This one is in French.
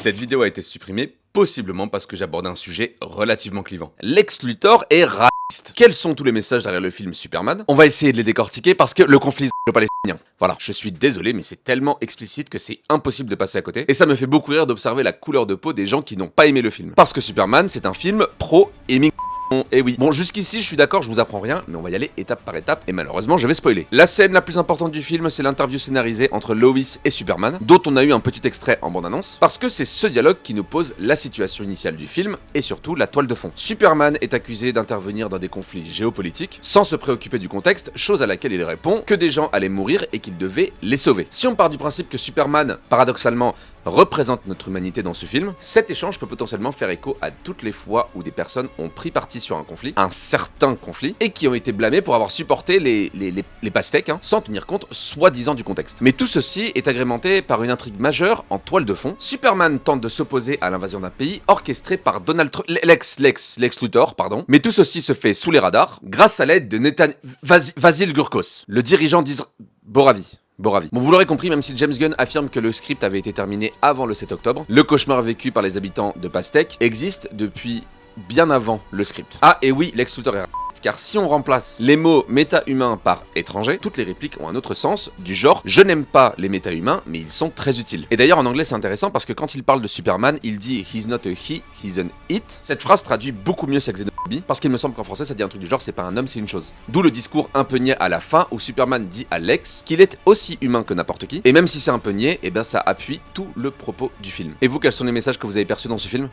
Cette vidéo a été supprimée, possiblement parce que j'aborde un sujet relativement clivant. Lex Luthor est raciste. Quels sont tous les messages derrière le film Superman? On va essayer de les décortiquer parce que le conflit israélo-palestinien. Voilà, je suis désolé, mais c'est tellement explicite que c'est impossible de passer à côté. Et ça me fait beaucoup rire d'observer la couleur de peau des gens qui n'ont pas aimé le film. Parce que Superman, c'est un film pro-émigrant. Et oui. Bon, jusqu'ici, je suis d'accord, je vous apprends rien, mais on va y aller étape par étape, et malheureusement, je vais spoiler. La scène la plus importante du film, c'est l'interview scénarisée entre Lois et Superman, dont on a eu un petit extrait en bande-annonce, parce que c'est ce dialogue qui nous pose la situation initiale du film, et surtout la toile de fond. Superman est accusé d'intervenir dans des conflits géopolitiques, sans se préoccuper du contexte, chose à laquelle il répond que des gens allaient mourir et qu'il devait les sauver. Si on part du principe que Superman, paradoxalement, représente notre humanité dans ce film, cet échange peut potentiellement faire écho à toutes les fois où des personnes ont pris parti sur un conflit, un certain conflit, et qui ont été blâmés pour avoir supporté les pastèques, sans tenir compte soi-disant du contexte. Mais tout ceci est agrémenté par une intrigue majeure en toile de fond. Superman tente de s'opposer à l'invasion d'un pays orchestré par Lex Luthor, pardon. Mais tout ceci se fait sous les radars, grâce à l'aide de Vasil Gurkos, le dirigeant Boravi. Bon, vous l'aurez compris, même si James Gunn affirme que le script avait été terminé avant le 7 octobre, le cauchemar vécu par les habitants de Pastek existe depuis bien avant le script. Ah, et oui, Lex Luthor est raciste, car si on remplace les mots méta-humains par étranger, toutes les répliques ont un autre sens, du genre « je n'aime pas les méta-humains, mais ils sont très utiles ». Et d'ailleurs, en anglais, c'est intéressant parce que quand il parle de Superman, il dit « he's not a he, he's an it ». Cette phrase traduit beaucoup mieux sa xénophobie, parce qu'il me semble qu'en français, ça dit un truc du genre « c'est pas un homme, c'est une chose ». D'où le discours un peu niais à la fin, où Superman dit à Lex qu'il est aussi humain que n'importe qui, et même si c'est un peu niais, et ben ça appuie tout le propos du film. Et vous, quels sont les messages que vous avez perçus dans ce film?